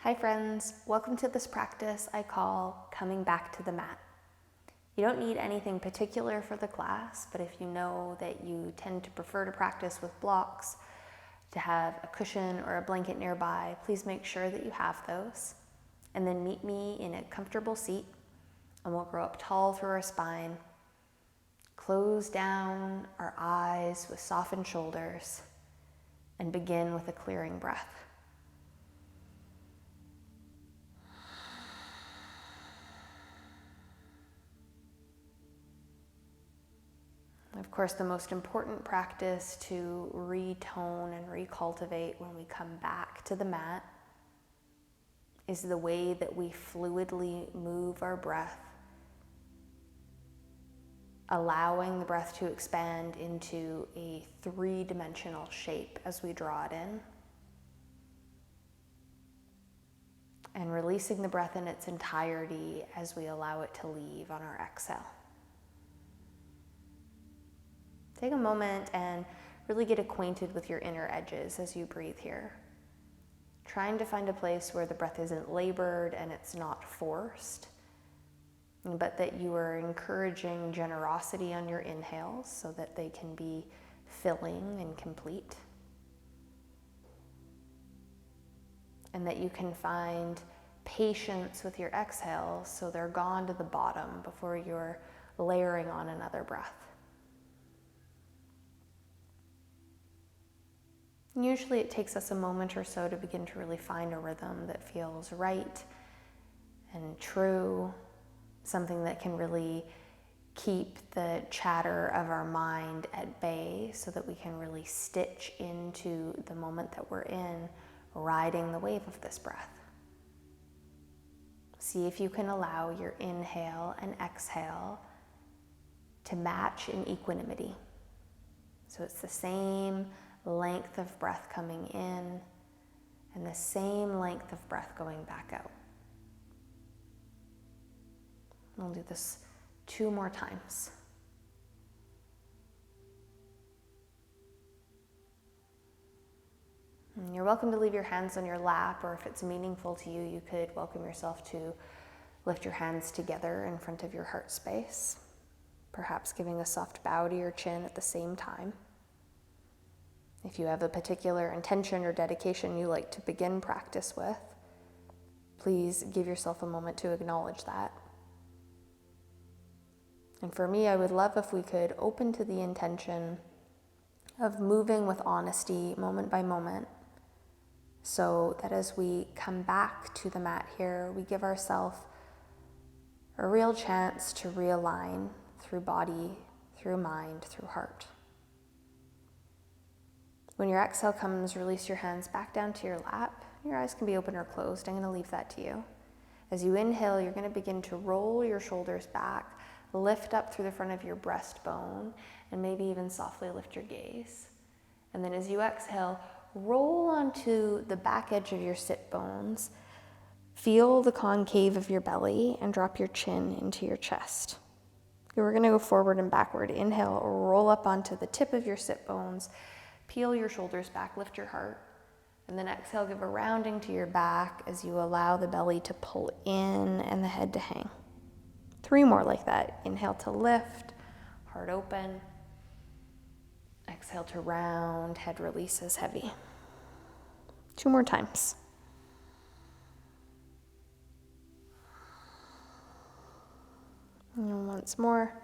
Hi friends, welcome to this practice I call coming back to the mat. You don't need anything particular for the class, but if you know that you tend to prefer to practice with blocks, to have a cushion or a blanket nearby, please make sure that you have those. And then meet me in a comfortable seat, and we'll grow up tall through our spine, close down our eyes with softened shoulders, and begin with a clearing breath. Of course, the most important practice to retone and recultivate when we come back to the mat is the way that we fluidly move our breath, allowing the breath to expand into a three-dimensional shape as we draw it in, and releasing the breath in its entirety as we allow it to leave on our exhale. Take a moment and really get acquainted with your inner edges as you breathe here. Trying to find a place where the breath isn't labored and it's not forced, but that you are encouraging generosity on your inhales so that they can be filling and complete. And that you can find patience with your exhales so they're gone to the bottom before you're layering on another breath. Usually it takes us a moment or so to begin to really find a rhythm that feels right and true, something that can really keep the chatter of our mind at bay so that we can really stitch into the moment that we're in, riding the wave of this breath. See if you can allow your inhale and exhale to match in equanimity. So it's the same length of breath coming in and the same length of breath going back out. We'll do this 2 more times. And you're welcome to leave your hands on your lap, or if it's meaningful to you, you could welcome yourself to lift your hands together in front of your heart space, perhaps giving a soft bow to your chin at the same time. If you have a particular intention or dedication you like to begin practice with, please give yourself a moment to acknowledge that. And for me, I would love if we could open to the intention of moving with honesty moment by moment, so that as we come back to the mat here, we give ourselves a real chance to realign through body, through mind, through heart. When your exhale comes, release your hands back down to your lap. Your eyes can be open or closed. I'm going to leave that to you. As you inhale, you're going to begin to roll your shoulders back, lift up through the front of your breastbone, and maybe even softly lift your gaze. And then as you exhale, roll onto the back edge of your sit bones. Feel the concave of your belly and drop your chin into your chest. We're going to go forward and backward. Inhale, roll up onto the tip of your sit bones. Peel your shoulders back, lift your heart, and then exhale, give a rounding to your back as you allow the belly to pull in and the head to hang. 3 more like that. Inhale to lift, heart open. Exhale to round, head releases heavy. 2 more times. And once more.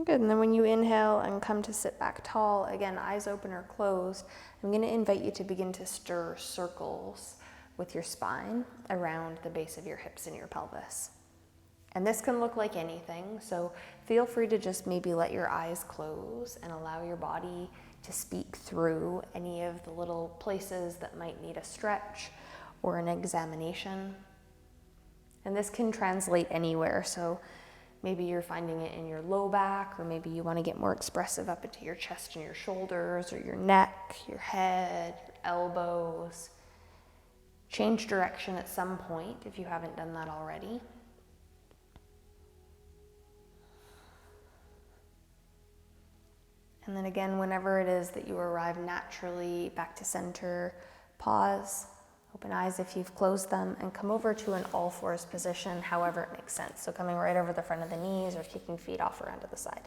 Good, and then when you inhale and come to sit back tall, again, eyes open or closed, I'm going to invite you to begin to stir circles with your spine around the base of your hips and your pelvis. And this can look like anything, so feel free to just maybe let your eyes close and allow your body to speak through any of the little places that might need a stretch or an examination. And this can translate anywhere, so maybe you're finding it in your low back, or maybe you want to get more expressive up into your chest and your shoulders, or your neck, your head, your elbows. Change direction at some point if you haven't done that already. And then again, whenever it is that you arrive naturally back to center, pause, open eyes if you've closed them, and come over to an all fours position, however it makes sense. So coming right over the front of the knees or kicking feet off around to the side.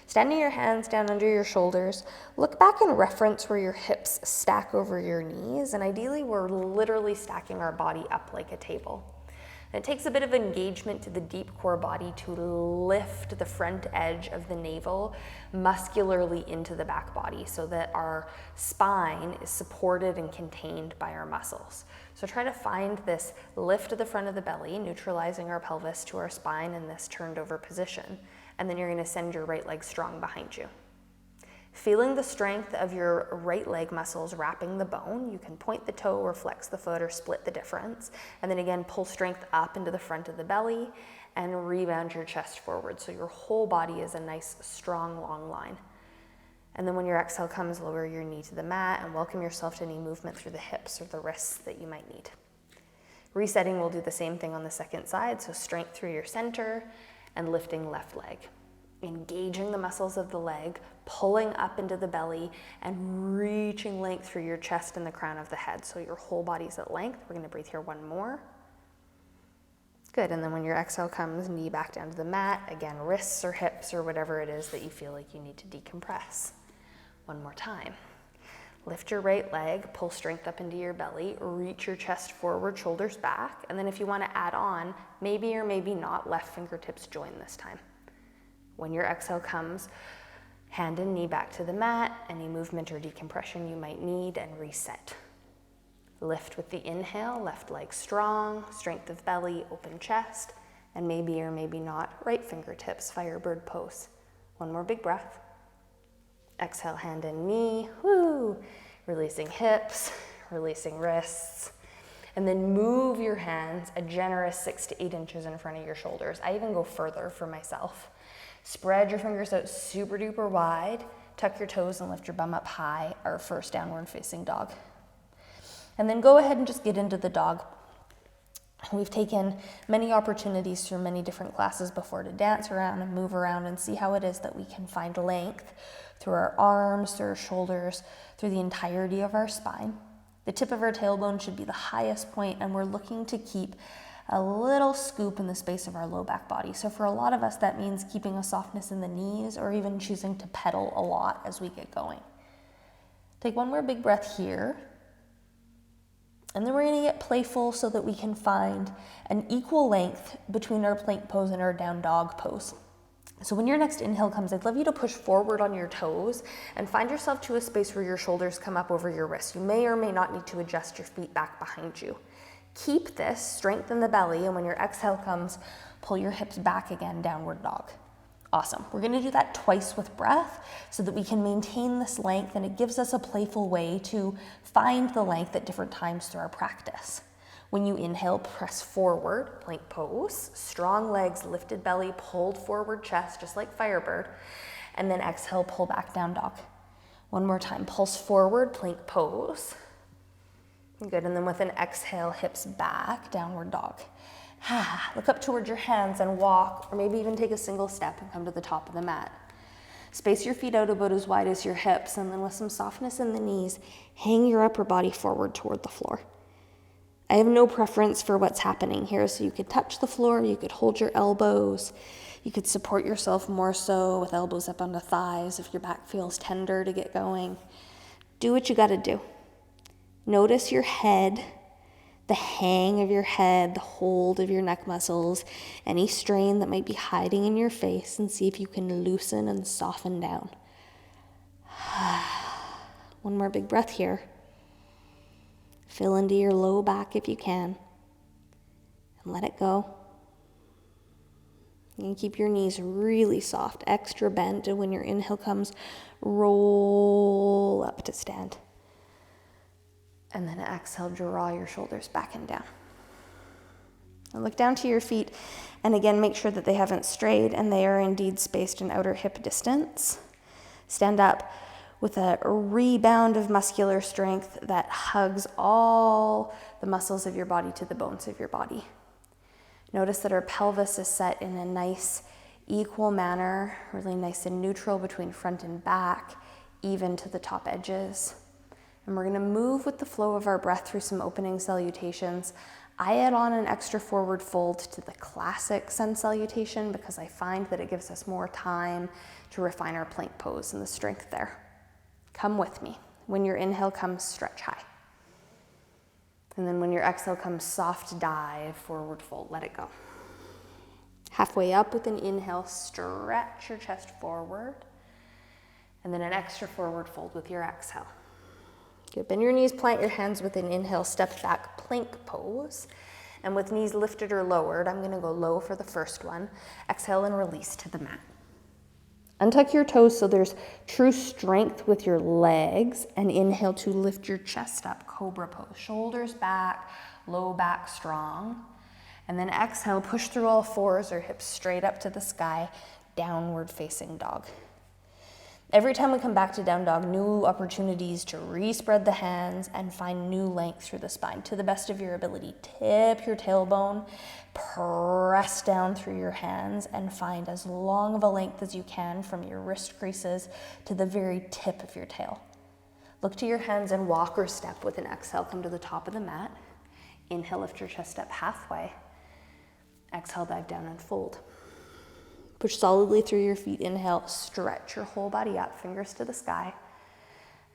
Standing your hands down under your shoulders, look back and reference where your hips stack over your knees, and ideally we're literally stacking our body up like a table. And it takes a bit of engagement to the deep core body to lift the front edge of the navel muscularly into the back body so that our spine is supported and contained by our muscles. So try to find this lift of the front of the belly, neutralizing our pelvis to our spine in this turned over position. And then you're going to send your right leg strong behind you. Feeling the strength of your right leg muscles wrapping the bone, you can point the toe or flex the foot or split the difference. And then again, pull strength up into the front of the belly and rebound your chest forward. So your whole body is a nice, strong, long line. And then when your exhale comes, lower your knee to the mat and welcome yourself to any movement through the hips or the wrists that you might need. Resetting, we'll do the same thing on the second side. So strength through your center and lifting left leg. Engaging the muscles of the leg, pulling up into the belly, and reaching length through your chest and the crown of the head. So your whole body's at length. We're gonna breathe here one more. Good, and then when your exhale comes, knee back down to the mat. Again, wrists or hips or whatever it is that you feel like you need to decompress. One more time. Lift your right leg, pull strength up into your belly, reach your chest forward, shoulders back, and then if you wanna add on, maybe or maybe not, left fingertips join this time. When your exhale comes, hand and knee back to the mat, any movement or decompression you might need, and reset. Lift with the inhale, left leg strong, strength of belly, open chest, and maybe or maybe not, right fingertips, firebird pose. One more big breath. Exhale, hand and knee, woo, releasing hips, releasing wrists, and then move your hands a generous 6 to 8 inches in front of your shoulders. I even go further for myself. Spread your fingers out super duper wide, tuck your toes and lift your bum up high, our first downward facing dog. And then go ahead and just get into the dog. We've taken many opportunities through many different classes before to dance around and move around and see how it is that we can find length through our arms, through our shoulders, through the entirety of our spine. The tip of our tailbone should be the highest point, and we're looking to keep a little scoop in the space of our low back body. So for a lot of us, that means keeping a softness in the knees or even choosing to pedal a lot as we get going. Take one more big breath here. And then we're gonna get playful so that we can find an equal length between our plank pose and our down dog pose. So when your next inhale comes, I'd love you to push forward on your toes and find yourself to a space where your shoulders come up over your wrists. You may or may not need to adjust your feet back behind you. Keep this, strengthen the belly, and when your exhale comes, pull your hips back again, downward dog. Awesome. We're gonna do that twice with breath so that we can maintain this length, and it gives us a playful way to find the length at different times through our practice. When you inhale, press forward, plank pose, strong legs, lifted belly, pulled forward chest, just like firebird, and then exhale, pull back, down dog. One more time, pulse forward, plank pose. Good, and then with an exhale, hips back, downward dog. Look up towards your hands and walk, or maybe even take a single step and come to the top of the mat. Space your feet out about as wide as your hips, and then with some softness in the knees, hang your upper body forward toward the floor. I have no preference for what's happening here, so you could touch the floor, you could hold your elbows, you could support yourself more so with elbows up on the thighs if your back feels tender to get going. Do what you gotta do. Notice your head, the hang of your head, the hold of your neck muscles, any strain that might be hiding in your face, and see if you can loosen and soften down. One more big breath here. Fill into your low back if you can, and let it go. You can keep your knees really soft, extra bent, and when your inhale comes, roll up to stand. And then exhale, draw your shoulders back and down. And look down to your feet, and again, make sure that they haven't strayed and they are indeed spaced in outer hip distance. Stand up with a rebound of muscular strength that hugs all the muscles of your body to the bones of your body. Notice that our pelvis is set in a nice equal manner, really nice and neutral between front and back, even to the top edges. And we're gonna move with the flow of our breath through some opening salutations. I add on an extra forward fold to the classic sun salutation because I find that it gives us more time to refine our plank pose and the strength there. Come with me. When your inhale comes, stretch high. And then when your exhale comes, soft dive, forward fold, let it go. Halfway up with an inhale, stretch your chest forward. And then an extra forward fold with your exhale. Good. Bend your knees, plant your hands with an inhale, step back, plank pose. And with knees lifted or lowered, I'm gonna go low for the first one. Exhale and release to the mat. Untuck your toes so there's true strength with your legs, and inhale to lift your chest up, cobra pose. Shoulders back, low back strong. And then exhale, push through all fours or hips straight up to the sky, downward facing dog. Every time we come back to down dog, new opportunities to respread the hands and find new length through the spine. To the best of your ability, tip your tailbone, press down through your hands and find as long of a length as you can from your wrist creases to the very tip of your tail. Look to your hands and walk or step with an exhale. Come to the top of the mat. Inhale, lift your chest up halfway. Exhale, dive down and fold. Push solidly through your feet. Inhale, stretch your whole body up, fingers to the sky.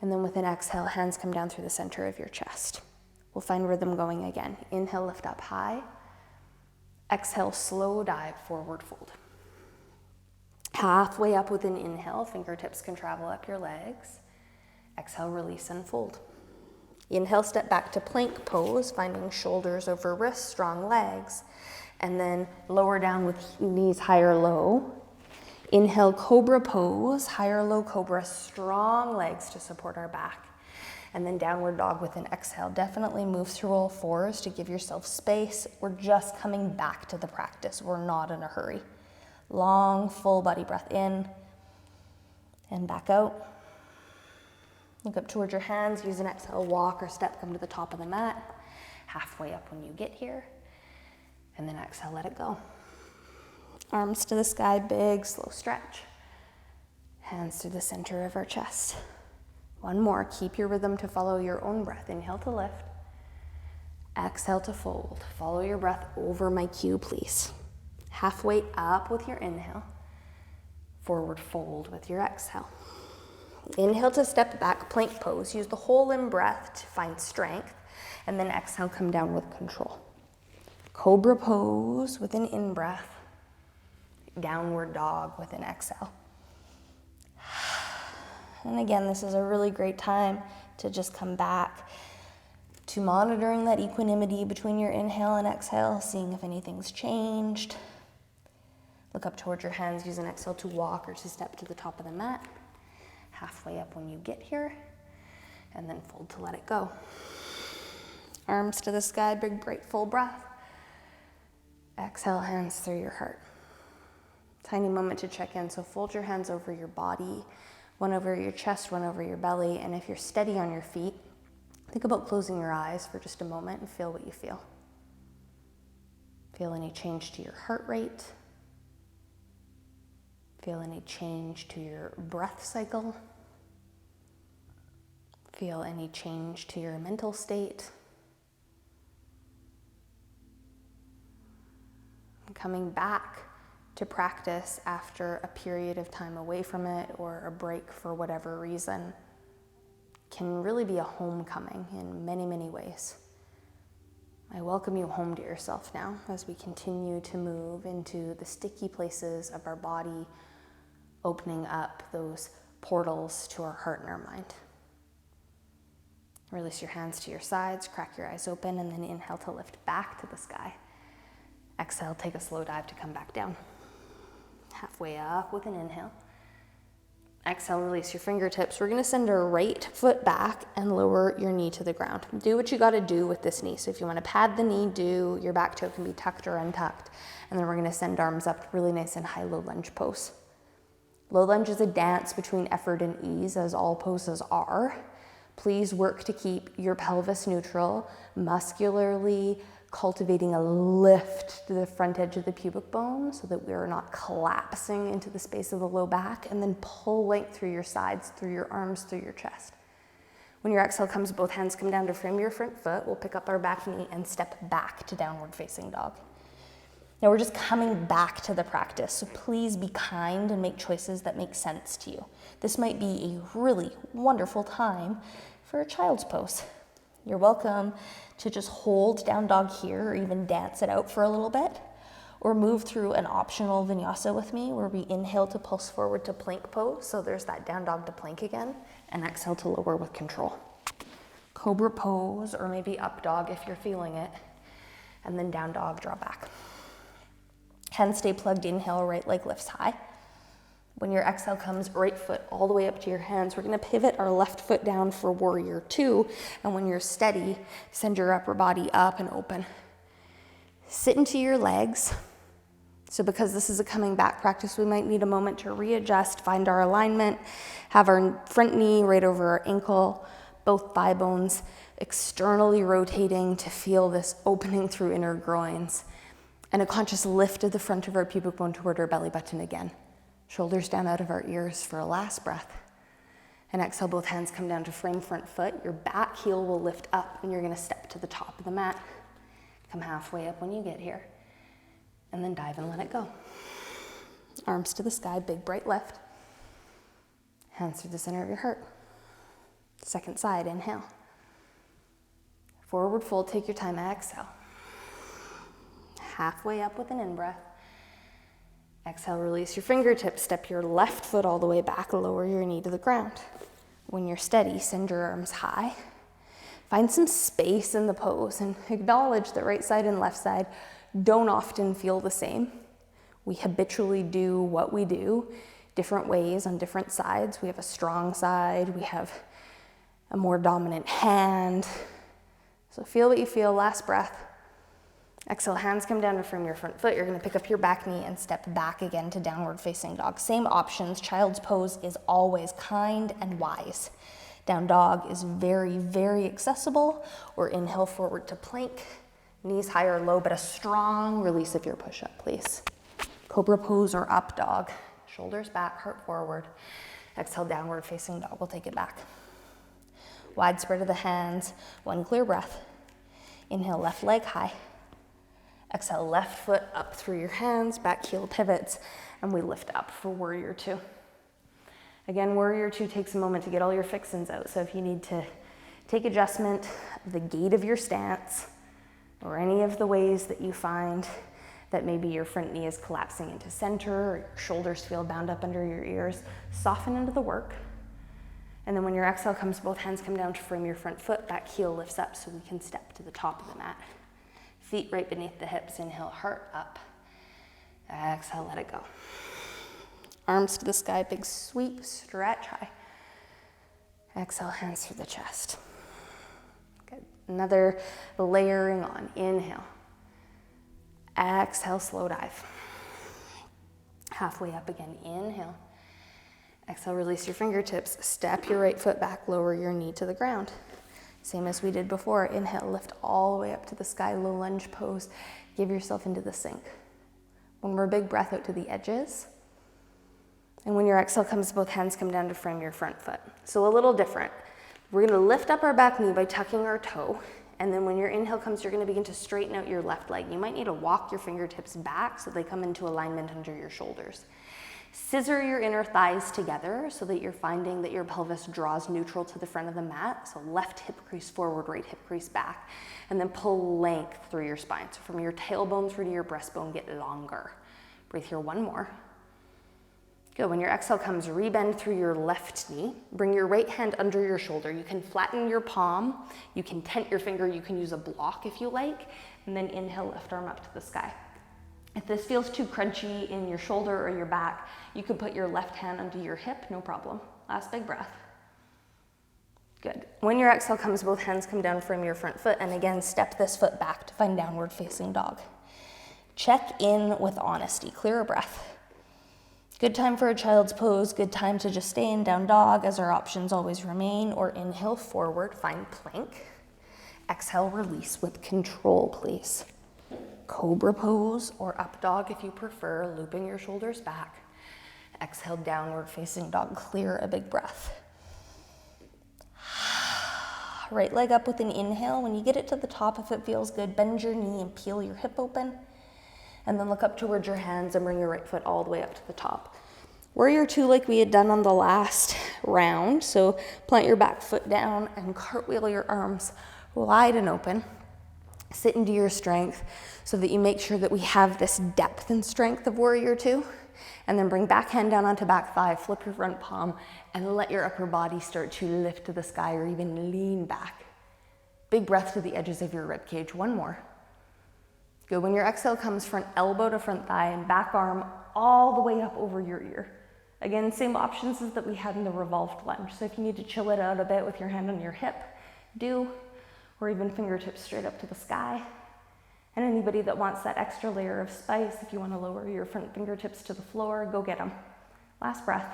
And then with an exhale, hands come down through the center of your chest. We'll find rhythm going again. Inhale, lift up high. Exhale, slow dive, forward fold. Halfway up with an inhale, fingertips can travel up your legs. Exhale, release and fold. Inhale, step back to plank pose, finding shoulders over wrists, strong legs. And then lower down with knees higher low. Inhale, cobra pose, higher low cobra, strong legs to support our back. And then downward dog with an exhale. Definitely move through all fours to give yourself space. We're just coming back to the practice. We're not in a hurry. Long, full body breath in and back out. Look up towards your hands, use an exhale, walk or step, come to the top of the mat. Halfway up when you get here. And then exhale, let it go. Arms to the sky, big, slow stretch. Hands to the center of our chest. One more, keep your rhythm to follow your own breath. Inhale to lift. Exhale to fold. Follow your breath over my cue, please. Halfway up with your inhale. Forward fold with your exhale. Inhale to step back, plank pose. Use the whole in breath to find strength. And then exhale, come down with control. Cobra pose with an in-breath. Downward dog with an exhale. And again, this is a really great time to just come back to monitoring that equanimity between your inhale and exhale, seeing if anything's changed. Look up towards your hands, use an exhale to walk or to step to the top of the mat. Halfway up when you get here, and then fold to let it go. Arms to the sky, big, bright, full breath. Exhale, hands through your heart. Tiny moment to check in. So fold your hands over your body, one over your chest, one over your belly. And if you're steady on your feet, think about closing your eyes for just a moment and feel what you feel. Feel any change to your heart rate? Feel any change to your breath cycle? Feel any change to your mental state? Coming back to practice after a period of time away from it or a break for whatever reason can really be a homecoming in many, many ways. I welcome you home to yourself now as we continue to move into the sticky places of our body, opening up those portals to our heart and our mind. Release your hands to your sides, crack your eyes open, and then inhale to lift back to the sky. Exhale, take a slow dive to come back down. Halfway up with an inhale. Exhale, release your fingertips. We're gonna send our right foot back and lower your knee to the ground. Do what you gotta do with this knee. So if you wanna pad the knee, do. Your back toe can be tucked or untucked. And then we're gonna send arms up really nice and high low lunge pose. Low lunge is a dance between effort and ease, as all poses are. Please work to keep your pelvis neutral, muscularly cultivating a lift to the front edge of the pubic bone so that we are not collapsing into the space of the low back, and then pull length through your sides, through your arms, through your chest. When your exhale comes, both hands come down to frame your front foot. We'll pick up our back knee and step back to downward facing dog. Now we're just coming back to the practice, so please be kind and make choices that make sense to you. This might be a really wonderful time for a child's pose. You're welcome to just hold down dog here or even dance it out for a little bit, or move through an optional vinyasa with me where we inhale to pulse forward to plank pose. So there's that down dog to plank again, and exhale to lower with control. Cobra pose, or maybe up dog if you're feeling it, and then down dog, draw back. Hands stay plugged, inhale, right leg lifts high. When your exhale comes, right foot all the way up to your hands. We're gonna pivot our left foot down for warrior two. And when you're steady, send your upper body up and open. Sit into your legs. So because this is a coming back practice, we might need a moment to readjust, find our alignment, have our front knee right over our ankle, both thigh bones externally rotating to feel this opening through inner groins, and a conscious lift of the front of our pubic bone toward our belly button again. Shoulders down out of our ears for a last breath. And exhale, both hands come down to frame front foot. Your back heel will lift up and you're gonna step to the top of the mat. Come halfway up when you get here. And then dive and let it go. Arms to the sky, big bright lift. Hands through the center of your heart. Second side, inhale. Forward fold, take your time, exhale. Halfway up with an in-breath. Exhale, release your fingertips, step your left foot all the way back, lower your knee to the ground. When you're steady, send your arms high. Find some space in the pose and acknowledge that right side and left side don't often feel the same. We habitually do what we do different ways on different sides. We have a strong side, we have a more dominant hand. So feel what you feel, last breath. Exhale, hands come down to frame your front foot. You're gonna pick up your back knee and step back again to downward facing dog. Same options, child's pose is always kind and wise. Down dog is very, very accessible, or inhale forward to plank. Knees high or low, but a strong release of your push-up, please. Cobra pose or up dog. Shoulders back, heart forward. Exhale, downward facing dog, we'll take it back. Wide spread of the hands, one clear breath. Inhale, left leg high. Exhale, left foot up through your hands, back heel pivots, and we lift up for warrior two. Again, warrior two takes a moment to get all your fixins out. So if you need to take adjustment of the gait of your stance, or any of the ways that you find that maybe your front knee is collapsing into center, or your shoulders feel bound up under your ears, soften into the work. And then when your exhale comes, both hands come down to frame your front foot, back heel lifts up so we can step to the top of the mat. Feet right beneath the hips, inhale, heart up. Exhale, let it go. Arms to the sky, big sweep, stretch high. Exhale, hands through the chest. Good. Another layering on, inhale. Exhale, slow dive. Halfway up again, inhale. Exhale, release your fingertips, step your right foot back, lower your knee to the ground. Same as we did before, inhale, lift all the way up to the sky, low lunge pose. Give yourself into the sink. One more big breath out to the edges. And when your exhale comes, both hands come down to frame your front foot. So a little different. We're gonna lift up our back knee by tucking our toe. And then when your inhale comes, you're gonna begin to straighten out your left leg. You might need to walk your fingertips back so they come into alignment under your shoulders. Scissor your inner thighs together so that you're finding that your pelvis draws neutral to the front of the mat. So left hip crease forward, right hip crease back. And then pull length through your spine. So from your tailbone through to your breastbone, get longer. Breathe here, one more. Good, when your exhale comes, rebend through your left knee. Bring your right hand under your shoulder. You can flatten your palm. You can tent your finger. You can use a block if you like. And then inhale, left arm up to the sky. If this feels too crunchy in your shoulder or your back, you could put your left hand under your hip, no problem. Last big breath. Good. When your exhale comes, both hands come down from your front foot, and again, step this foot back to find downward facing dog. Check in with honesty, clear a breath. Good time for a child's pose, good time to just stay in down dog as our options always remain, or inhale forward, find plank. Exhale, release with control, please. Cobra pose or up dog if you prefer, looping your shoulders back. Exhale, downward facing dog, clear a big breath. Right leg up with an inhale. When you get it to the top, if it feels good, bend your knee and peel your hip open. And then look up towards your hands and bring your right foot all the way up to the top. Warrior two like we had done on the last round. So plant your back foot down and cartwheel your arms wide and open. Sit into your strength so that you make sure that we have this depth and strength of warrior two. And then bring back hand down onto back thigh, flip your front palm, and let your upper body start to lift to the sky or even lean back. Big breath to the edges of your rib cage. One more. Good. When your exhale comes, front elbow to front thigh and back arm all the way up over your ear. Again, same options as that we had in the revolved lunge. So if you need to chill it out a bit with your hand on your hip, do, or even fingertips straight up to the sky. And anybody that wants that extra layer of spice, if you want to lower your front fingertips to the floor, go get them. Last breath.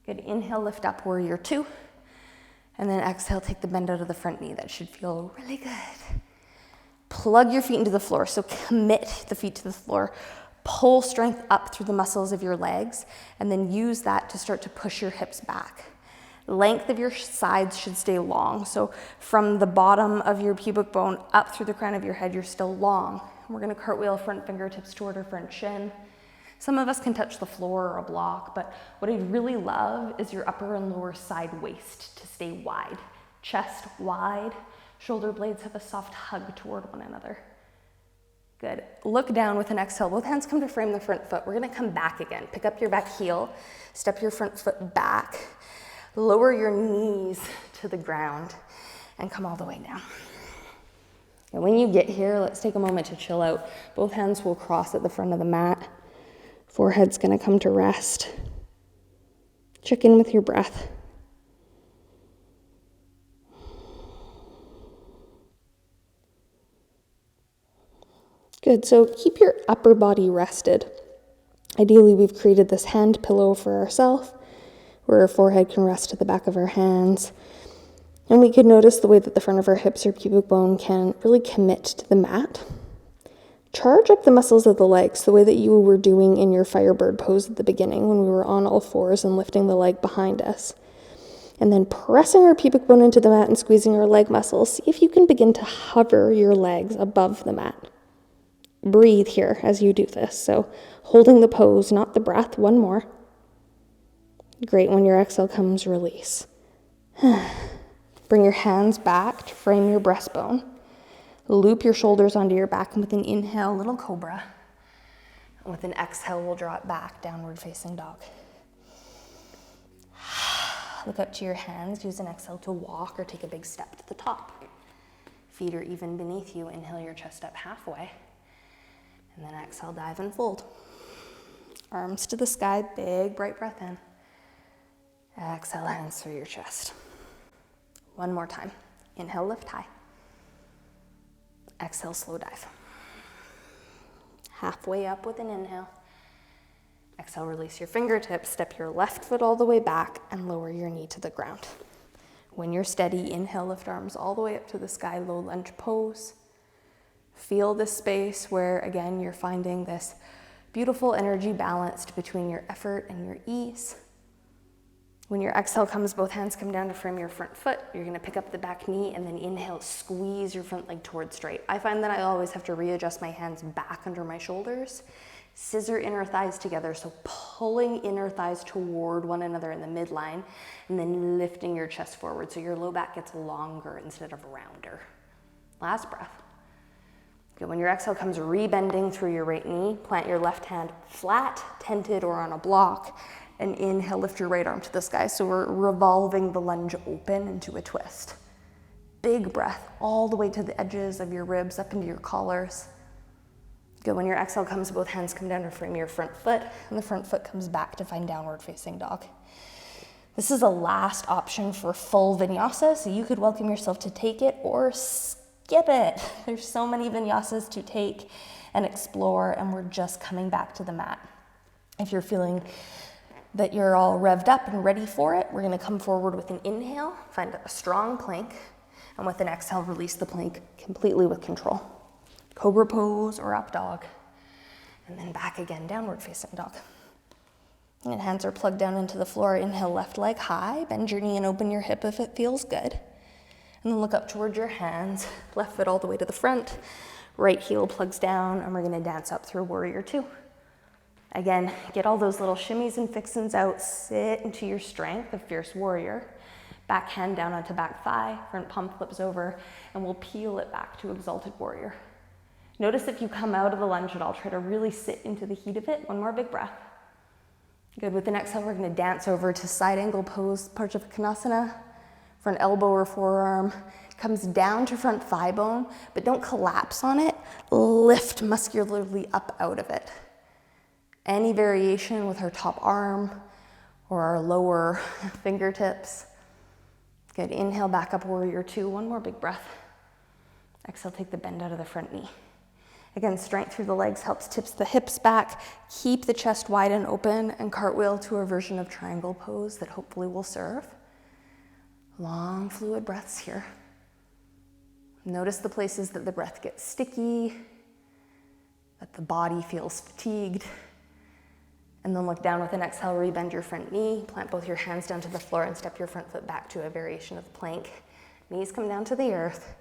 Good. Inhale, lift up, warrior two. And then exhale, take the bend out of the front knee. That should feel really good. Plug your feet into the floor. So commit the feet to the floor. Pull strength up through the muscles of your legs. And then use that to start to push your hips back. Length of your sides should stay long. So from the bottom of your pubic bone up through the crown of your head, you're still long. We're going to cartwheel front fingertips toward our front shin. Some of us can touch the floor or a block, but what I really love is your upper and lower side waist to stay wide. Chest wide, shoulder blades have a soft hug toward one another. Good. Look down with an exhale. Both hands come to frame the front foot. We're going to come back again. Pick up your back heel, step your front foot back. Lower your knees to the ground and come all the way down. And when you get here, let's take a moment to chill out. Both hands will cross at the front of the mat. Forehead's going to come to rest. Check in with your breath. Good, so keep your upper body rested. Ideally, we've created this hand pillow for ourselves, where our forehead can rest to the back of our hands. And we could notice the way that the front of our hips or pubic bone can really commit to the mat. Charge up the muscles of the legs the way that you were doing in your firebird pose at the beginning when we were on all fours and lifting the leg behind us. And then pressing our pubic bone into the mat and squeezing our leg muscles, see if you can begin to hover your legs above the mat. Breathe here as you do this. So holding the pose, not the breath. One more. Great. When your exhale comes, release. Bring your hands back to frame your breastbone. Loop your shoulders onto your back, and with an inhale, little cobra. And with an exhale, we'll draw it back, downward facing dog. Look up to your hands. Use an exhale to walk or take a big step to the top. Feet are even beneath you. Inhale your chest up halfway. And then exhale, dive and fold. Arms to the sky, big bright breath in. Exhale, hands through your chest. One more time. Inhale, lift high. Exhale, slow dive. Halfway up with an inhale. Exhale, release your fingertips. Step your left foot all the way back and lower your knee to the ground. When you're steady, inhale, lift arms all the way up to the sky, low lunge pose. Feel this space where, again, you're finding this beautiful energy balanced between your effort and your ease. When your exhale comes, both hands come down to frame your front foot. You're going to pick up the back knee and then inhale, squeeze your front leg towards straight. I find that I always have to readjust my hands back under my shoulders. Scissor inner thighs together, so pulling inner thighs toward one another in the midline and then lifting your chest forward so your low back gets longer instead of rounder. Last breath. Good. When your exhale comes, rebending through your right knee, plant your left hand flat, tented, or on a block. And inhale, lift your right arm to the sky. So we're revolving the lunge open into a twist. Big breath all the way to the edges of your ribs, up into your collars. Good. When your exhale comes, both hands come down to frame your front foot, and the front foot comes back to find downward facing dog. This is a last option for full vinyasa, so you could welcome yourself to take it or skip it. There's so many vinyasas to take and explore, and we're just coming back to the mat. If you're feeling that you're all revved up and ready for it, we're going to come forward with an inhale, find a strong plank, And with an exhale, release the plank completely with control. Cobra pose or up dog. And then back again, downward facing dog. And hands are plugged down into the floor. Inhale, left leg high. Bend your knee and open your hip if it feels good. And then look up towards your hands. Left foot all the way to the front. Right heel plugs down, and we're gonna dance up through warrior two. Again, get all those little shimmies and fixins out. Sit into your strength of fierce warrior. Back hand down onto back thigh. Front palm flips over, and we'll peel it back to exalted warrior. Notice if you come out of the lunge at all, try to really sit into the heat of it. One more big breath. Good, with an exhale, we're gonna dance over to side angle pose, Parsvakonasana. Front elbow or forearm comes down to front thigh bone, but don't collapse on it. Lift muscularly up out of it. Any variation with our top arm or our lower fingertips. Good, inhale, back up, warrior two. One more big breath. Exhale, take the bend out of the front knee. Again, strength through the legs helps tips the hips back, keep the chest wide and open, and cartwheel to a version of triangle pose that hopefully will serve. Long fluid breaths here. Notice the places that the breath gets sticky, that the body feels fatigued. And then look down with an exhale, rebend your front knee, plant both your hands down to the floor and step your front foot back to a variation of plank. Knees come down to the earth.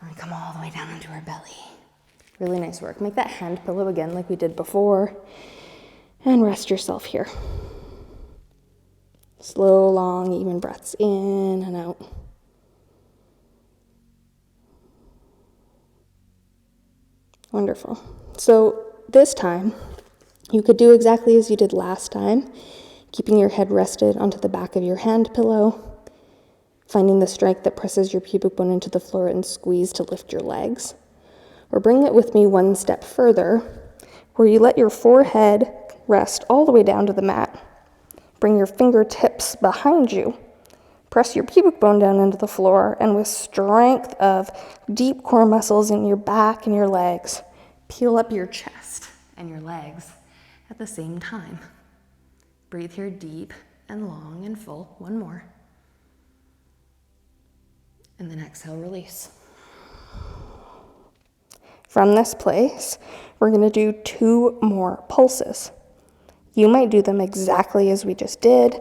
We're gonna come all the way down into our belly. Really nice work. Make that hand pillow again like we did before. And rest yourself here. Slow, long, even breaths in and out. Wonderful. So this time, you could do exactly as you did last time, keeping your head rested onto the back of your hand pillow, finding the strength that presses your pubic bone into the floor and squeeze to lift your legs. Or bring it with me one step further, where you let your forehead rest all the way down to the mat. Bring your fingertips behind you. Press your pubic bone down into the floor, and with strength of deep core muscles in your back and your legs, peel up your chest and your legs at the same time. Breathe here deep and long and full. One more. And then exhale, release. From this place, we're going to do 2 more pulses. You might do them exactly as we just did,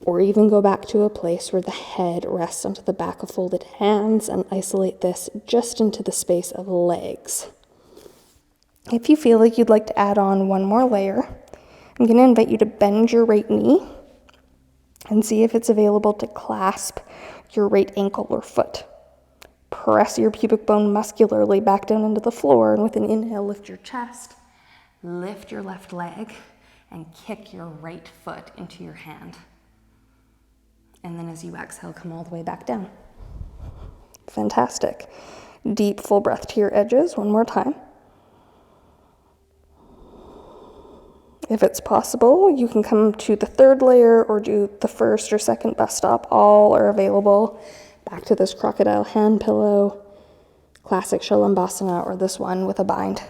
or even go back to a place where the head rests onto the back of folded hands and isolate this just into the space of legs. If you feel like you'd like to add on one more layer, I'm going to invite you to bend your right knee and see if it's available to clasp your right ankle or foot. Press your pubic bone muscularly back down into the floor, and with an inhale, lift your chest, lift your left leg, and kick your right foot into your hand. And then as you exhale, come all the way back down. Fantastic. Deep, full breath to your edges. One more time. If it's possible, you can come to the 3rd layer or do the 1st or 2nd bus stop. All are available. Back to this crocodile hand pillow, classic Shalambhasana, or this one with a bind.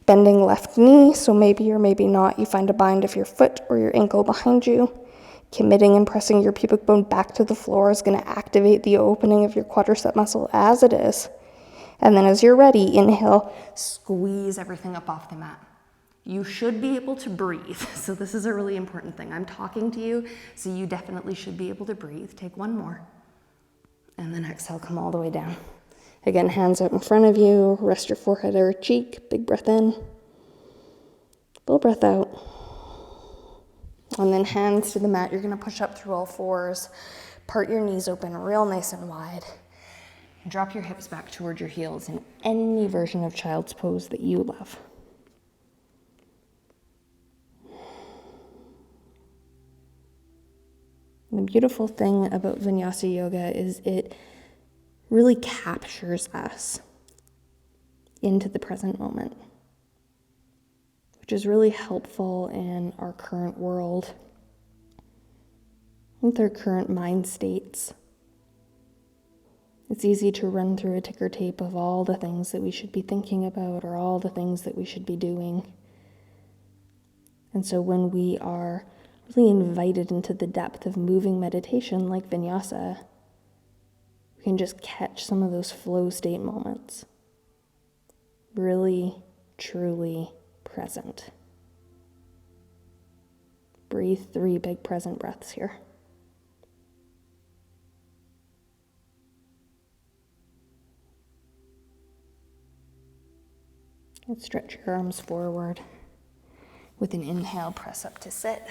Bending left knee, so maybe or maybe not you find a bind of your foot or your ankle behind you. Committing and pressing your pubic bone back to the floor is going to activate the opening of your quadricep muscle as it is. And then as you're ready, inhale, squeeze everything up off the mat. You should be able to breathe. So this is a really important thing. I'm talking to you, so you definitely should be able to breathe. Take one more. And then exhale, come all the way down. Again, hands out in front of you. Rest your forehead or cheek. Big breath in. Full breath out. And then hands to the mat. You're going to push up through all 4s. Part your knees open real nice and wide. Drop your hips back toward your heels in any version of child's pose that you love. The beautiful thing about Vinyasa Yoga is it really captures us into the present moment, which is really helpful in our current world, with our current mind states. It's easy to run through a ticker tape of all the things that we should be thinking about or all the things that we should be doing. And so when we are really invited into the depth of moving meditation like Vinyasa, we can just catch some of those flow state moments. Really, truly present. Breathe 3 big present breaths here. And stretch your arms forward. With an inhale, press up to sit.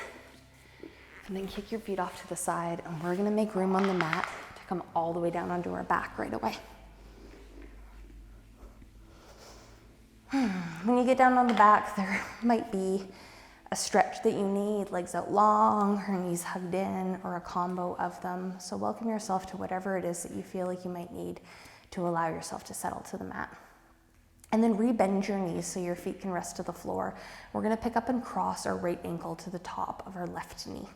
And then kick your feet off to the side. And we're going to make room on the mat to come all the way down onto our back right away. When you get down on the back, there might be a stretch that you need, legs out long, or knees hugged in, or a combo of them. So welcome yourself to whatever it is that you feel like you might need to allow yourself to settle to the mat. And then rebend your knees so your feet can rest to the floor. We're going to pick up and cross our right ankle to the top of our left knee.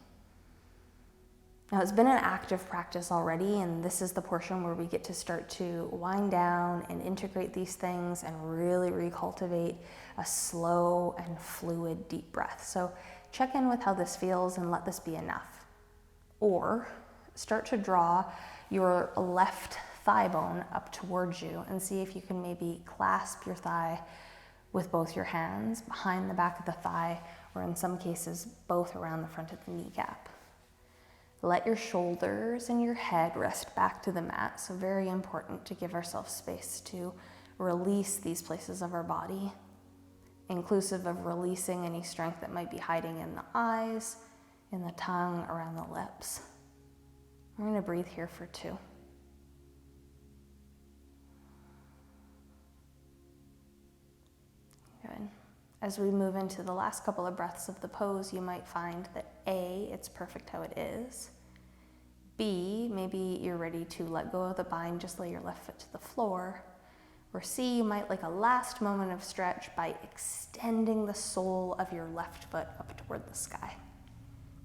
Now, it's been an active practice already, and this is the portion where we get to start to wind down and integrate these things and really recultivate a slow and fluid deep breath. So check in with how this feels and let this be enough. Or start to draw your left thigh bone up towards you and see if you can maybe clasp your thigh with both your hands behind the back of the thigh, or in some cases, both around the front of the kneecap. Let your shoulders and your head rest back to the mat. So very important to give ourselves space to release these places of our body, inclusive of releasing any strength that might be hiding in the eyes, in the tongue, around the lips. We're going to breathe here for 2. Good. As we move into the last couple of breaths of the pose, you might find that A, it's perfect how it is. B, maybe you're ready to let go of the bind, just lay your left foot to the floor. Or C, you might like a last moment of stretch by extending the sole of your left foot up toward the sky.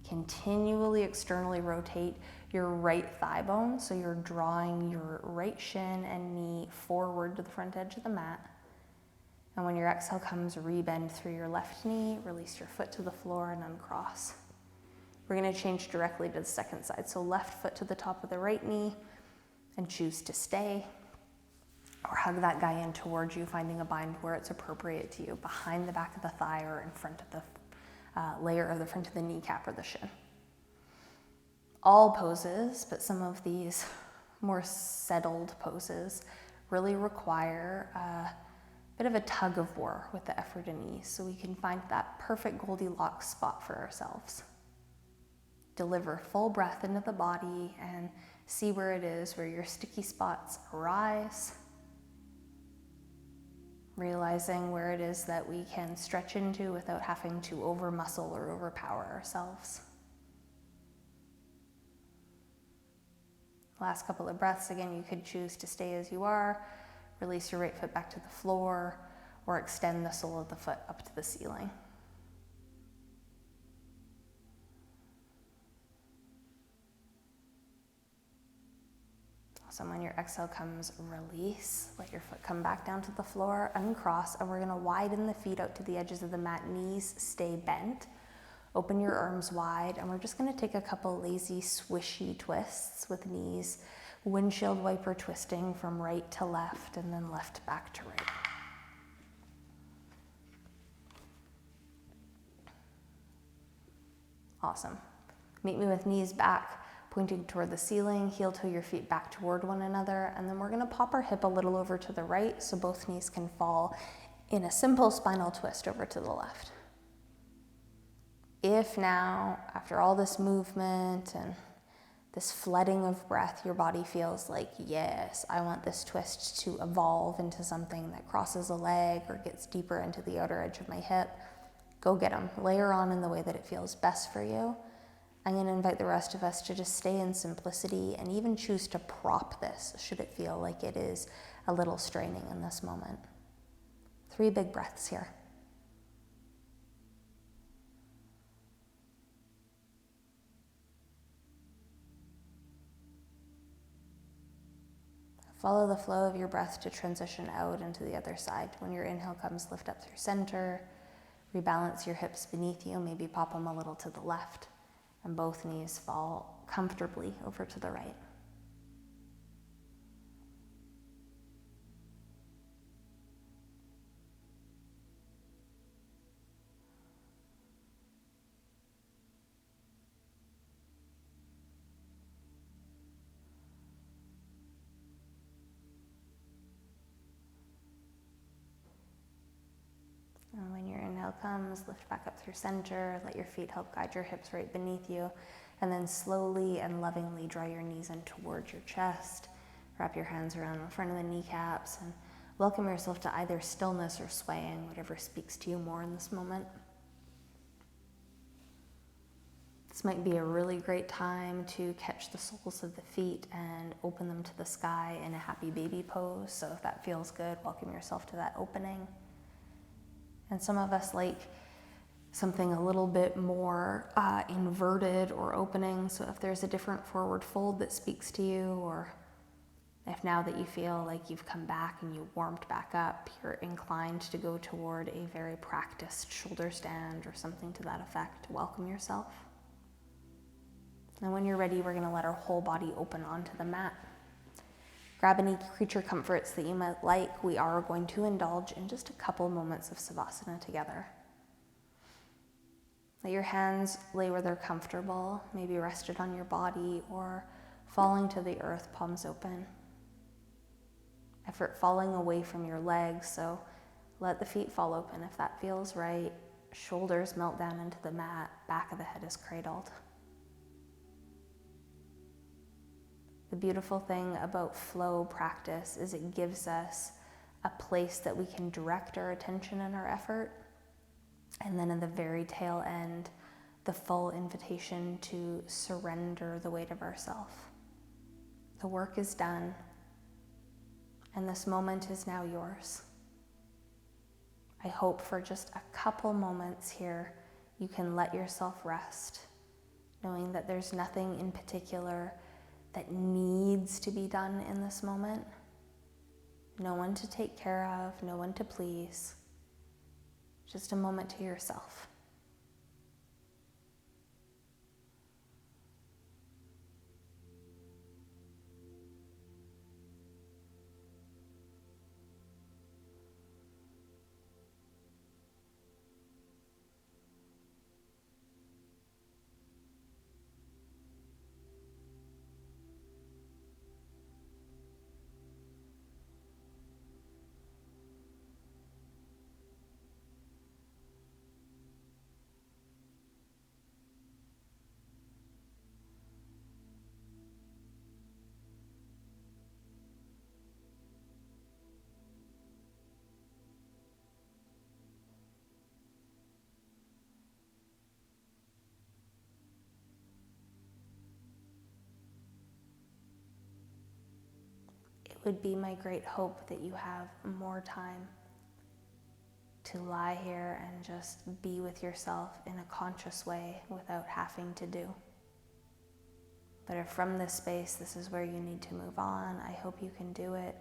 Continually externally rotate your right thigh bone, so you're drawing your right shin and knee forward to the front edge of the mat. And when your exhale comes, rebend through your left knee, release your foot to the floor and uncross. We're going to change directly to the second side. So left foot to the top of the right knee and choose to stay. Or hug that guy in towards you, finding a bind where it's appropriate to you, behind the back of the thigh or in front of the layer of the front of the kneecap or the shin. All poses, but some of these more settled poses really require bit of a tug of war with the effort and ease, so we can find that perfect Goldilocks spot for ourselves. Deliver full breath into the body and see where it is, where your sticky spots arise. Realizing where it is that we can stretch into without having to over muscle or overpower ourselves. Last couple of breaths, again, you could choose to stay as you are. Release your right foot back to the floor, or extend the sole of the foot up to the ceiling. So when your exhale comes, release. Let your foot come back down to the floor, uncross, and we're going to widen the feet out to the edges of the mat. Knees stay bent. Open your arms wide, and we're just going to take a couple lazy, swishy twists with knees. Windshield wiper twisting from right to left and then left back to right. Awesome. Meet me with knees back, pointing toward the ceiling, heel toe your feet back toward one another, and then we're going to pop our hip a little over to the right so both knees can fall in a simple spinal twist over to the left. If now, after all this movement and this flooding of breath, your body feels like, yes, I want this twist to evolve into something that crosses a leg or gets deeper into the outer edge of my hip, go get them. Layer on in the way that it feels best for you. I'm going to invite the rest of us to just stay in simplicity and even choose to prop this should it feel like it is a little straining in this moment. 3 big breaths here. Follow the flow of your breath to transition out into the other side. When your inhale comes, lift up through center, rebalance your hips beneath you, maybe pop them a little to the left, and both knees fall comfortably over to the right. inhale comes, lift back up through center, let your feet help guide your hips right beneath you, and then slowly and lovingly draw your knees in towards your chest. Wrap your hands around the front of the kneecaps and welcome yourself to either stillness or swaying, whatever speaks to you more in this moment. This might be a really great time to catch the soles of the feet and open them to the sky in a happy baby pose. So if that feels good, welcome yourself to that opening. And some of us like something a little bit more inverted or opening. So if there's a different forward fold that speaks to you, or if now that you feel like you've come back and you warmed back up, you're inclined to go toward a very practiced shoulder stand or something to that effect, welcome yourself. And when you're ready, we're going to let our whole body open onto the mat. Grab any creature comforts that you might like. We are going to indulge in just a couple moments of Savasana together. Let your hands lay where they're comfortable, maybe rested on your body or falling to the earth, palms open. Effort falling away from your legs, so let the feet fall open if that feels right. Shoulders melt down into the mat, back of the head is cradled. The beautiful thing about flow practice is it gives us a place that we can direct our attention and our effort. And then in the very tail end, the full invitation to surrender the weight of ourself. The work is done, and this moment is now yours. I hope for just a couple moments here, you can let yourself rest, knowing that there's nothing in particular that needs to be done in this moment. No one to take care of, no one to please. Just a moment to yourself. It would be my great hope that you have more time to lie here and just be with yourself in a conscious way without having to do. But if from this space, this is where you need to move on, I hope you can do it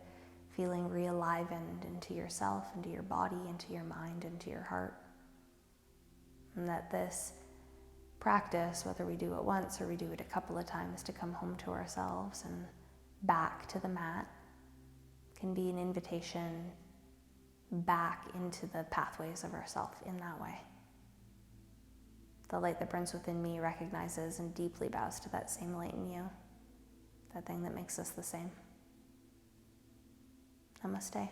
feeling re-alivened into yourself, into your body, into your mind, into your heart. And that this practice, whether we do it once or we do it a couple of times to come home to ourselves and back to the mat, can be an invitation back into the pathways of ourself in that way. The light that burns within me recognizes and deeply bows to that same light in you, that thing that makes us the same. Namaste.